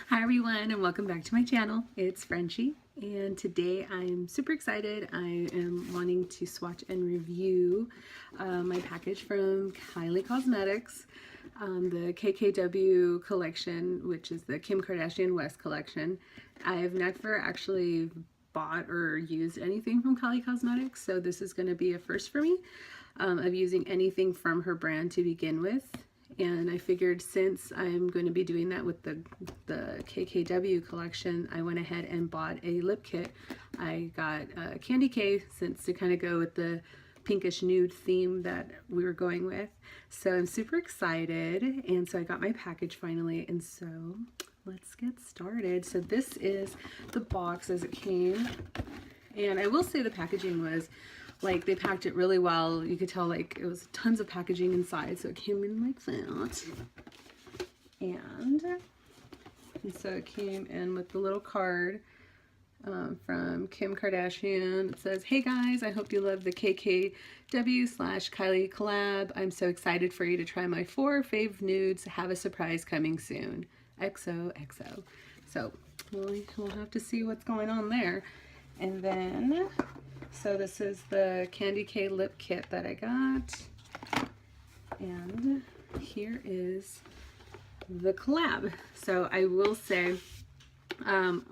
Hi everyone and welcome back to my channel. It's Frenchie and today I'm super excited. I am wanting to swatch and review my package from Kylie Cosmetics, the KKW collection, which is the Kim Kardashian West collection. I've never actually bought or used anything from Kylie Cosmetics, so this is going to be a first for me of using anything from her brand to begin with. And I figured since I'm going to be doing that with the KKW collection, I went ahead and bought a lip kit. I got Candy K since to kind of go with the pinkish nude theme that we were going with. So I'm super excited, and so I got my package finally, and so let's get started. So this is the box as it came, and I will say the packaging was like, they packed it really well. You could tell like it was tons of packaging inside, so it came in like that. And so it came in with the little card from Kim Kardashian. It says, "Hey guys, I hope you love the KKW/Kylie collab. I'm so excited for you to try my 4 fave nudes. Have a surprise coming soon. XOXO." So we'll have to see what's going on there. And then, so this is the Candy K lip kit that I got. And here is the collab. So I will say,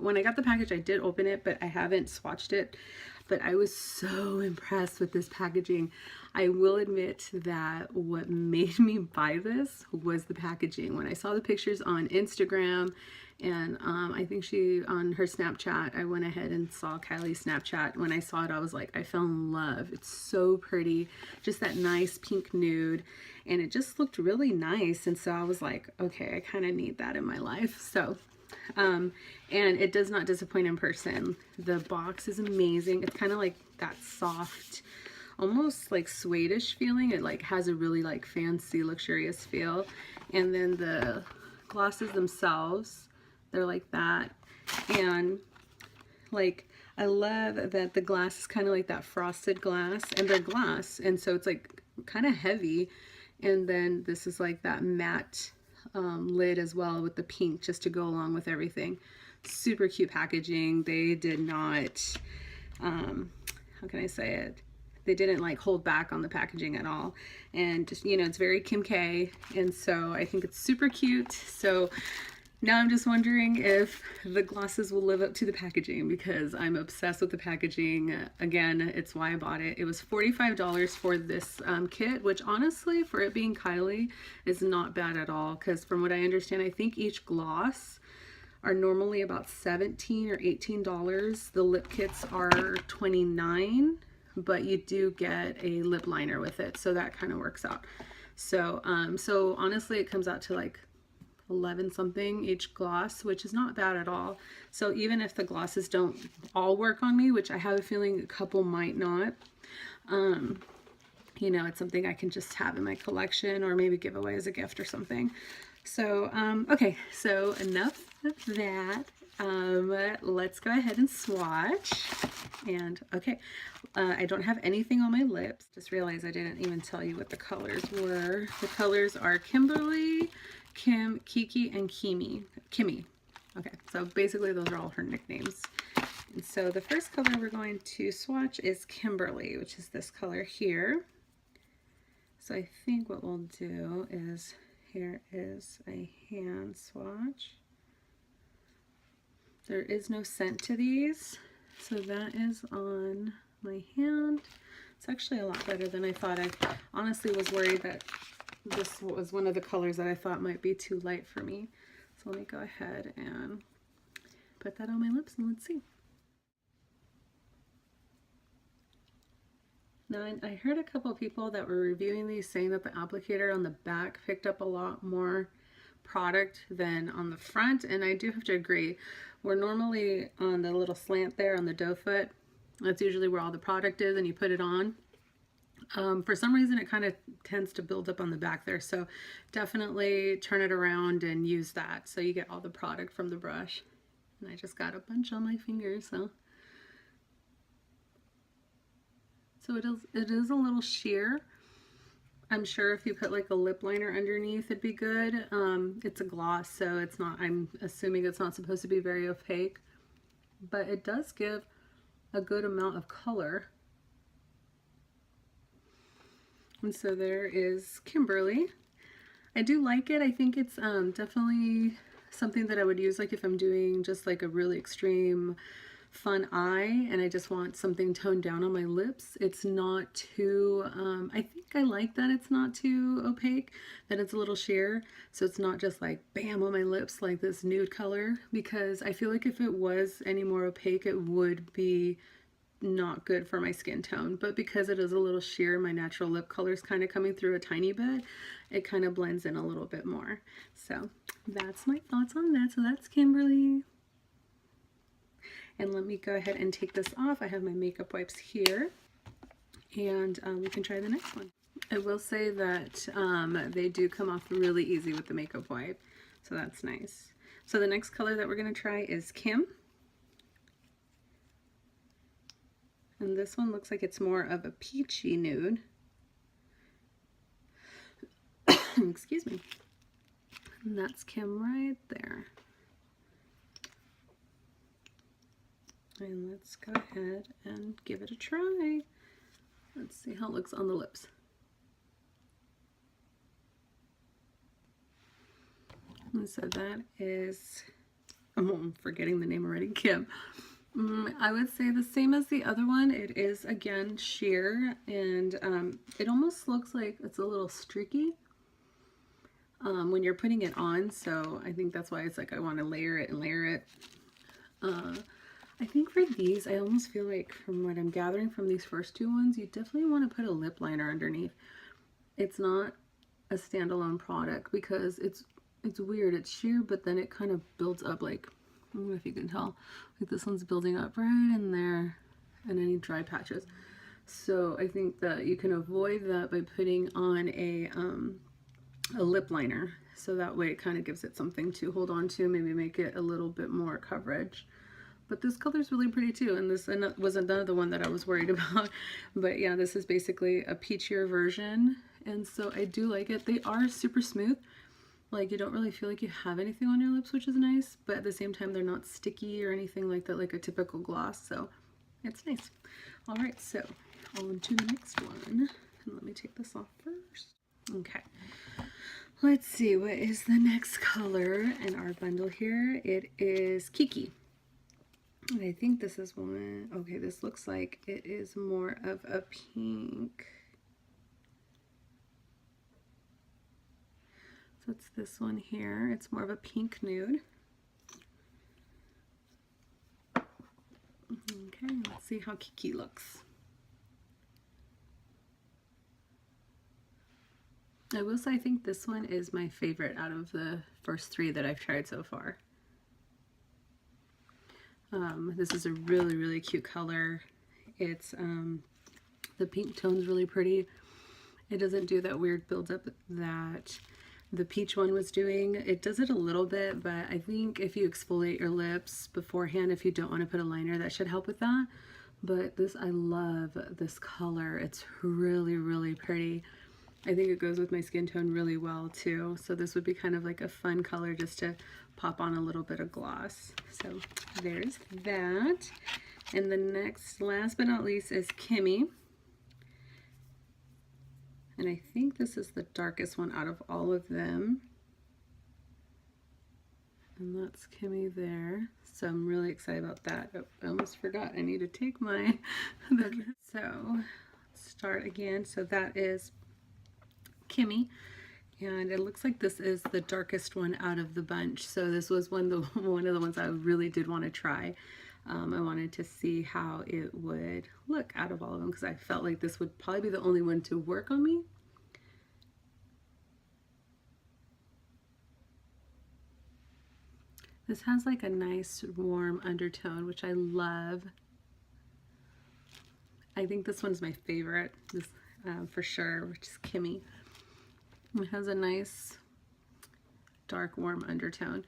when I got the package, I did open it, but I haven't swatched it. But I was so impressed with this packaging. I will admit that what made me buy this was the packaging. When I saw the pictures on Instagram, and I think on her Snapchat, I went ahead and saw Kylie's Snapchat. When I saw it, I was like, I fell in love. It's so pretty, just that nice pink nude, and it just looked really nice. And so I was like, okay, I kind of need that in my life. So and it does not disappoint in person. The box is amazing. It's kind of like that soft, almost like suede-ish feeling. It like has a really like fancy, luxurious feel. And then the glosses themselves, they're like that. And like, I love that the glass is kind of like that frosted glass, and they're glass, and so it's like kind of heavy. And then this is like that matte lid as well with the pink, just to go along with everything. Super cute packaging. They did not, how can I say it? They didn't like hold back on the packaging at all. And just, you know, it's very Kim K, and so I think it's super cute. So now I'm just wondering if the glosses will live up to the packaging, because I'm obsessed with the packaging. Again, it's why I bought it. It was $45 for this kit, which honestly, for it being Kylie, is not bad at all. Because from what I understand, I think each gloss are normally about $17 or $18. The lip kits are $29, but you do get a lip liner with it, so that kind of works out. So, so honestly, it comes out to like 11 something each gloss, which is not bad at all. So even if the glosses don't all work on me, which I have a feeling a couple might not, you know, it's something I can just have in my collection or maybe give away as a gift or something. So okay, so enough of that. Let's go ahead and swatch. And okay, I don't have anything on my lips. Just realized I didn't even tell you what the colors were. The colors are Kimberly, Kim, Kiki, and Kimmy. Okay, so basically those are all her nicknames. And so the first color we're going to swatch is Kimberly, which is this color here. So I think what we'll do is, here is a hand swatch. There is no scent to these, so that is on my hand. It's actually a lot better than I thought. I honestly was worried that this was one of the colors that I thought might be too light for me. So let me go ahead and put that on my lips and let's see. Now, I heard a couple of people that were reviewing these saying that the applicator on the back picked up a lot more product than on the front, and I do have to agree. We're normally on the little slant there on the doe foot. That's usually where all the product is, and you put it on. For some reason it kind of tends to build up on the back there, so definitely turn it around and use that so you get all the product from the brush. And I just got a bunch on my fingers, so it is a little sheer. I'm sure if you put like a lip liner underneath, it'd be good. It's a gloss, so it's not, I'm assuming it's not supposed to be very opaque, but it does give a good amount of color. And so there is Kimberly. I do like it. I think it's definitely something that I would use like if I'm doing just like a really extreme fun eye and I just want something toned down on my lips. It's not too, I think I like that it's not too opaque, that it's a little sheer, so it's not just like bam on my lips like this nude color, because I feel like if it was any more opaque it would be not good for my skin tone. But because it is a little sheer, my natural lip color is kind of coming through a tiny bit, it kind of blends in a little bit more. So that's my thoughts on that. So that's Kimberly. And let me go ahead and take this off. I have my makeup wipes here, and we can try the next one. I will say that they do come off really easy with the makeup wipe, so that's nice. So the next color that we're going to try is Kim. And this one looks like it's more of a peachy nude. Excuse me. And that's Kim right there. And let's go ahead and give it a try. Let's see how it looks on the lips. And so that is, I'm forgetting the name already, Kim. I would say the same as the other one. It is again sheer, and it almost looks like it's a little streaky when you're putting it on, so I think that's why it's like I want to layer it and layer it. I think for these, I almost feel like from what I'm gathering from these first two ones, you definitely want to put a lip liner underneath. It's not a standalone product because it's weird. It's sheer, but then it kind of builds up, like, I don't know if you can tell, like this one's building up right in there and any dry patches. So I think that you can avoid that by putting on a lip liner. So that way it kind of gives it something to hold on to, maybe make it a little bit more coverage. But this color is really pretty too, and this was another one that I was worried about. But yeah, this is basically a peachier version, and so I do like it. They are super smooth. Like, you don't really feel like you have anything on your lips, which is nice, but at the same time they're not sticky or anything like that, like a typical gloss, so it's nice. All right, so on to the next one. And let me take this off first. Okay. Let's see, what is the next color in our bundle here? It is Kiki. And I think this is one, okay, this looks like it is more of a pink. So it's this one here. It's more of a pink nude. Okay, let's see how Kiki looks. I will say I think this one is my favorite out of the first three that I've tried so far. This is a really, really cute color. It's, the pink tone's really pretty. It doesn't do that weird buildup that the peach one was doing. It does it a little bit, but I think if you exfoliate your lips beforehand, if you don't want to put a liner, that should help with that. But this, I love this color. It's really, really pretty. I think it goes with my skin tone really well too. So this would be kind of like a fun color just to pop on a little bit of gloss. So there's that. And the next, last but not least, is Kimmy. And I think this is the darkest one out of all of them. And that's Kimmy there. So I'm really excited about that. Oh, I almost forgot. I need to take my... So start again. So that is Kimmy, and it looks like this is the darkest one out of the bunch. So this was one of the ones I really did want to try. I wanted to see how it would look out of all of them because I felt like this would probably be the only one to work on me. This has like a nice warm undertone, which I love. I think this one's my favorite, this for sure, which is Kimmy. It has a nice dark warm undertone,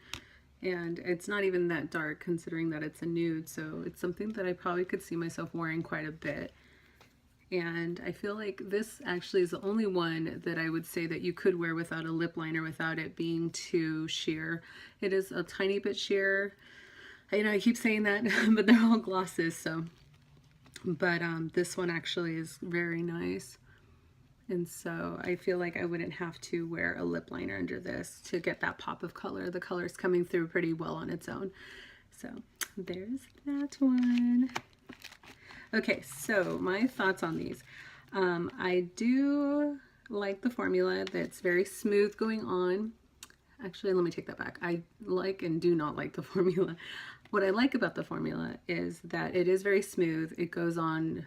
and it's not even that dark considering that it's a nude, so it's something that I probably could see myself wearing quite a bit. And I feel like this actually is the only one that I would say that you could wear without a lip liner without it being too sheer. It is a tiny bit sheer. I know I keep saying that, but they're all glosses, so. But this one actually is very nice. And so I feel like I wouldn't have to wear a lip liner under this to get that pop of color. The color's coming through pretty well on its own. So there's that one. Okay, so my thoughts on these. I do like the formula that's very smooth going on. Actually, let me take that back. I like and do not like the formula. What I like about the formula is that it is very smooth. It goes on,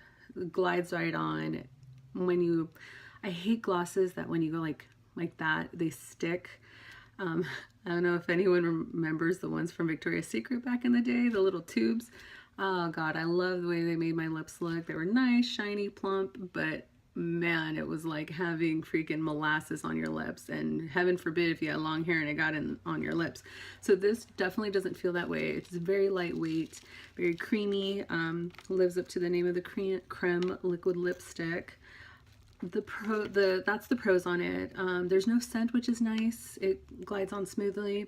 glides right on. When you, I hate glosses that when you go like that, they stick. I don't know if anyone remembers the ones from Victoria's Secret back in the day, the little tubes. Oh God, I love the way they made my lips look. They were nice, shiny, plump, but man, it was like having freaking molasses on your lips, and heaven forbid if you had long hair and it got in on your lips. So this definitely doesn't feel that way. It's very lightweight, very creamy, lives up to the name of the creme liquid lipstick. That's the pros on it. There's no scent, which is nice. It glides on smoothly.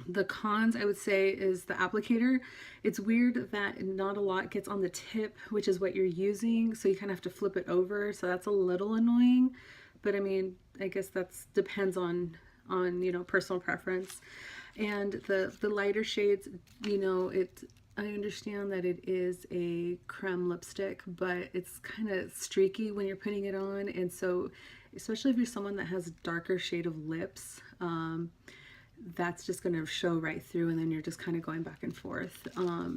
The cons, I would say, is the applicator. It's weird that not a lot gets on the tip, which is what you're using, so you kind of have to flip it over, so that's a little annoying. But I mean, I guess that's depends on you know, personal preference. And the lighter shades, you know, I understand that it is a creme lipstick, but it's kind of streaky when you're putting it on, and so especially if you're someone that has a darker shade of lips, that's just going to show right through, and then you're just kind of going back and forth.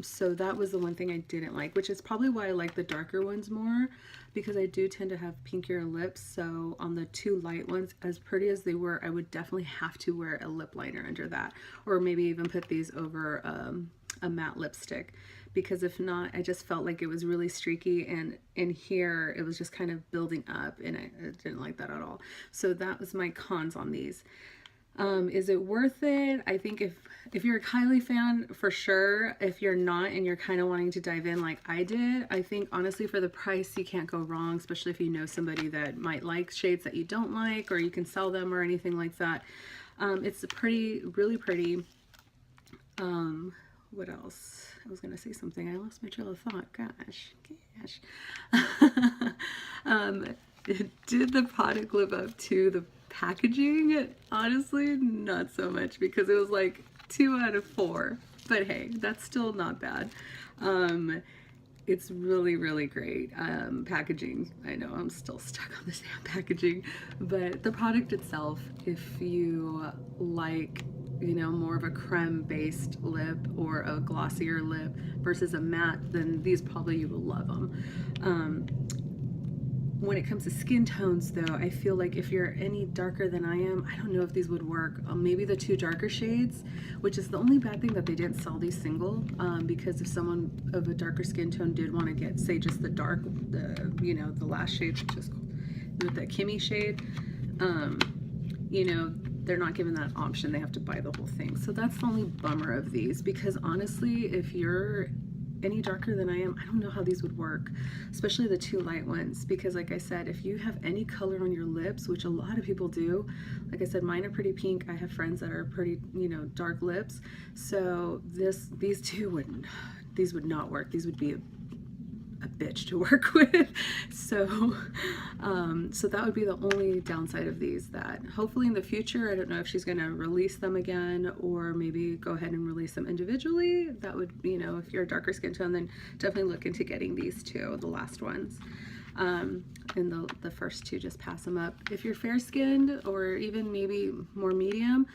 So that was the one thing I didn't like, which is probably why I like the darker ones more, because I do tend to have pinkier lips. So on the two light ones, as pretty as they were, I would definitely have to wear a lip liner under that, or maybe even put these over a matte lipstick, because if not, I just felt like it was really streaky, and in here it was just kind of building up, and I didn't like that at all. So that was my cons on these. Is it worth it? I think if you're a Kylie fan, for sure. If you're not and you're kind of wanting to dive in like I did, I think honestly for the price you can't go wrong, especially if you know somebody that might like shades that you don't like, or you can sell them or anything like that. It's really pretty. What else? I was gonna say something. I lost my trail of thought. Gosh. Did the product live up to the packaging? Honestly, not so much, because it was like 2 out of 4, but hey, that's still not bad. It's really great packaging. I know I'm still stuck on this damn packaging, but the product itself, if you like, you know, more of a creme based lip or a glossier lip versus a matte, then these probably you will love them. When it comes to skin tones though, I feel like if you're any darker than I am, I don't know if these would work. Maybe the 2 darker shades, which is the only bad thing that they didn't sell these single, because if someone of a darker skin tone did want to get, say, just the dark, you know, the last shade, just with the Kimmy shade, you know, they're not given that option. They have to buy the whole thing. So that's the only bummer of these, because honestly, if you're any darker than I am, I don't know how these would work, especially the 2 light ones, because like I said, if you have any color on your lips, which a lot of people do, like I said, mine are pretty pink. I have friends that are pretty, you know, dark lips, so these 2 would not work. These would be a bitch to work with. So so that would be the only downside of these, that hopefully in the future, I don't know if she's going to release them again, or maybe go ahead and release them individually. That would, you know, if you're a darker skin tone, then definitely look into getting these 2, the last ones. And the first 2, just pass them up. If you're fair skinned, or even maybe more medium,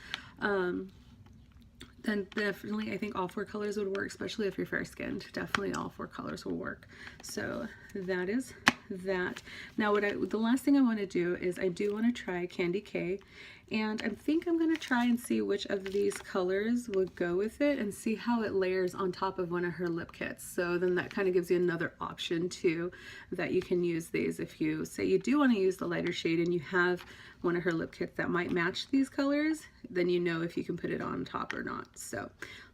then definitely I think all 4 colors would work, especially if you're fair skinned. Definitely all 4 colors will work. So that is that. Now the last thing I want to do is I do want to try Candy K, And I think I'm going to try and see which of these colors would go with it and see how it layers on top of one of her lip kits. So then that kind of gives you another option too, that you can use these. If you say you do want to use the lighter shade and you have one of her lip kits that might match these colors, then you know if you can put it on top or not. So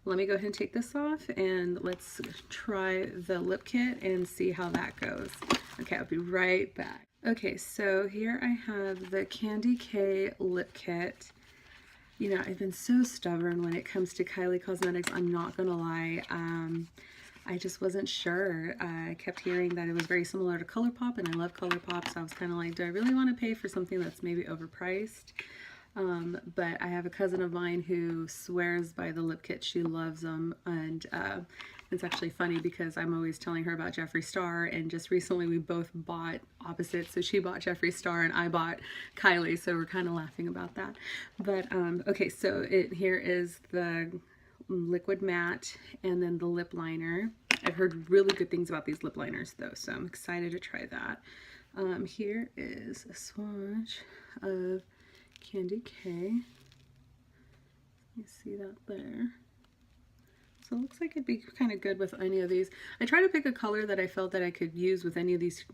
let me go ahead and take this off and let's try the lip kit and see how that goes. Okay, I'll be right back. Okay, so here I have the Candy K lip kit. You know, I've been so stubborn when it comes to Kylie Cosmetics, I'm not gonna lie. I just wasn't sure. I kept hearing that it was very similar to Colourpop, and I love Colourpop, so I was kind of like, do I really want to pay for something that's maybe overpriced? But I have a cousin of mine who swears by the lip kit. She loves them, and it's actually funny because I'm always telling her about Jeffree Star, and just recently we both bought opposites. So she bought Jeffree Star and I bought Kylie, so we're kind of laughing about that. But okay, so here is the liquid matte and then the lip liner. I've heard really good things about these lip liners though, so I'm excited to try that. Here is a swatch of Candy K. You see that there? So it looks like it'd be kind of good with any of these. I try to pick a color that I felt that I could use with any of these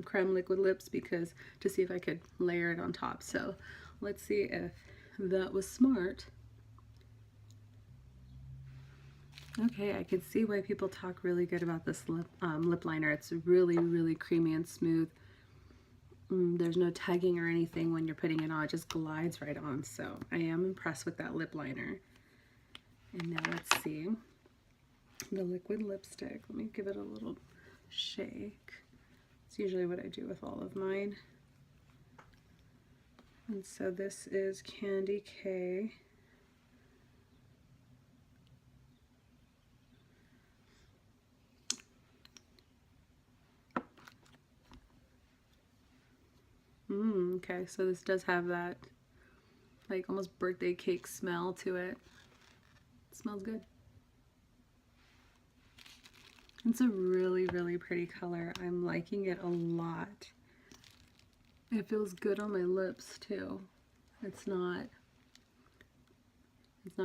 creme liquid lips, because to see if I could layer it on top. So let's see if that was smart. Okay, I can see why people talk really good about this lip liner. It's really, really creamy and smooth. There's no tugging or anything when you're putting it on. It just glides right on. So I am impressed with that lip liner. And now let's see the liquid lipstick. Let me give it a little shake. It's usually what I do with all of mine. And so this is Candy K. Okay, so this does have that like almost birthday cake smell to it. It smells good. It's a really, really pretty color. I'm liking it a lot. It feels good on my lips too. It's not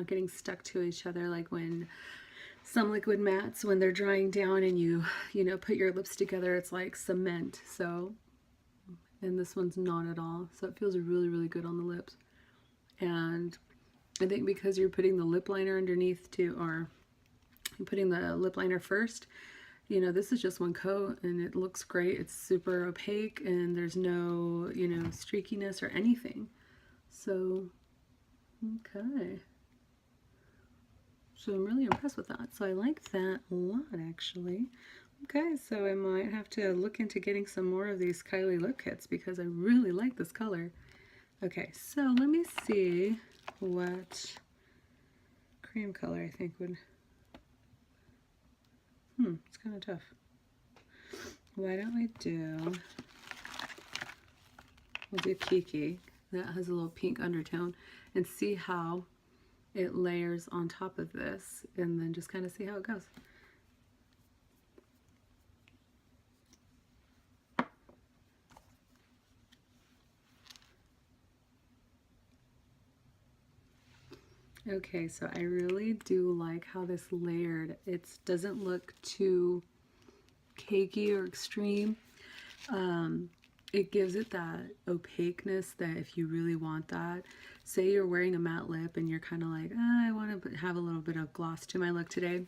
getting stuck to each other like when some liquid mattes, when they're drying down and you know, put your lips together, it's like cement. So, and this one's not at all. So it feels really, really good on the lips. And I think because you're putting the lip liner underneath too, or you're putting the lip liner first, you know, this is just one coat and it looks great. It's super opaque and there's no, you know, streakiness or anything. So, okay. So I'm really impressed with that. So I like that a lot, actually. Okay, so I might have to look into getting some more of these Kylie lip kits because I really like this color. Okay, so let me see what cream color I think would... it's kind of tough. Why don't we do... We'll do Kiki. That has a little pink undertone, and see how it layers on top of this, and then just kind of see how it goes. Okay, so I really do like how this layered. It doesn't look too cakey or extreme. It gives it that opaqueness that if you really want that, say you're wearing a matte lip and you're kind of like, I want to have a little bit of gloss to my look today.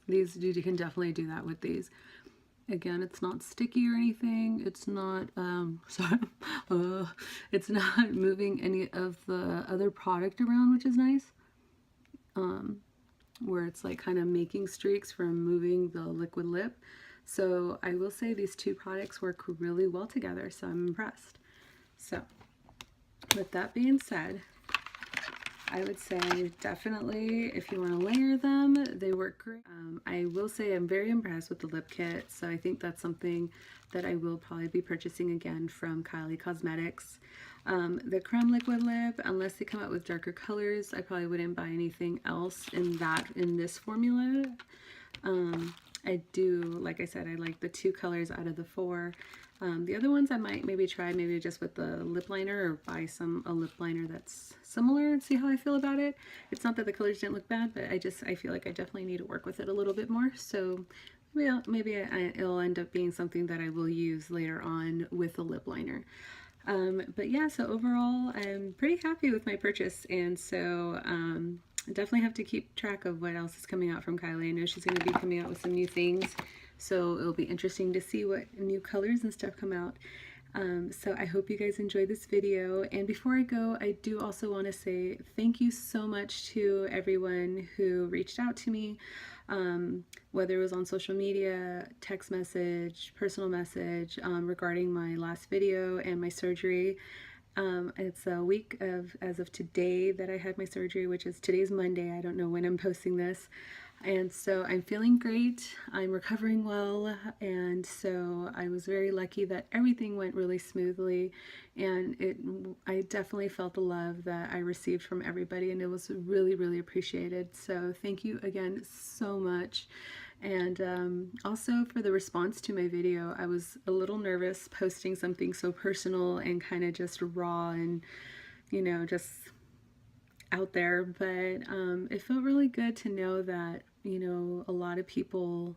You can definitely do that with these. Again, it's not sticky or anything. It's not, it's not moving any of the other product around, which is nice. Where it's like kind of making streaks from moving the liquid lip. So I will say these two products work really well together, so I'm impressed. So with that being said, I would say definitely if you want to layer them, they work great. I will say I'm very impressed with the lip kit, so I think that's something that I will probably be purchasing again from Kylie Cosmetics. The creme liquid lip, unless they come out with darker colors, I probably wouldn't buy anything else in this formula. I do, like I said, I like the two colors out of the four. The other ones I might maybe try maybe just with the lip liner, or buy a lip liner that's similar and see how I feel about it. It's not that the colors didn't look bad, but I feel like I definitely need to work with it a little bit more. So maybe it'll end up being something that I will use later on with a lip liner. But yeah, so overall I'm pretty happy with my purchase, and so I definitely have to keep track of what else is coming out from Kylie. I know she's going to be coming out with some new things, so it'll be interesting to see what new colors and stuff come out. So I hope you guys enjoyed this video, and before I go, I do also want to say thank you so much to everyone who reached out to me, whether it was on social media, text message, personal message, regarding my last video and my surgery. It's a week as of today that I had my surgery, which is today's Monday. I don't know when I'm posting this. And so I'm feeling great. I'm recovering well. And so I was very lucky that everything went really smoothly. And I definitely felt the love that I received from everybody, and it was really, really appreciated. So thank you again so much. And also for the response to my video. I was a little nervous posting something so personal and kind of just raw and, you know, just out there, but it felt really good to know that, you know, a lot of people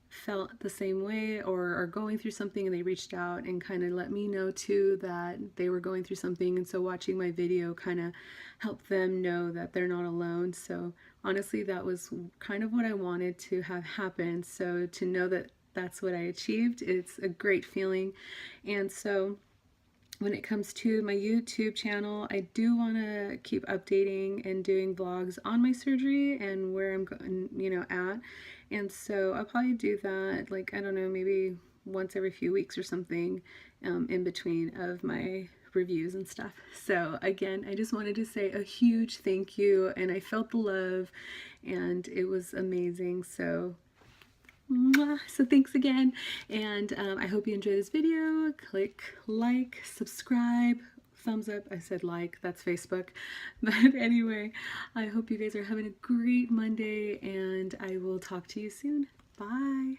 felt the same way or are going through something, and they reached out and kind of let me know too that they were going through something, and so watching my video kind of helped them know that they're not alone. So honestly, that was kind of what I wanted to have happen. So to know that that's what I achieved, it's a great feeling. And so when it comes to my YouTube channel, I do want to keep updating and doing vlogs on my surgery and where I'm going, you know, at. And so I'll probably do that, like, I don't know, maybe once every few weeks or something, in between of my reviews and stuff. So again, I just wanted to say a huge thank you, and I felt the love, and it was amazing. So thanks again, and I hope you enjoyed this video. Click like, subscribe, thumbs up. I said like, that's Facebook. But anyway, I hope you guys are having a great Monday, and I will talk to you soon. Bye.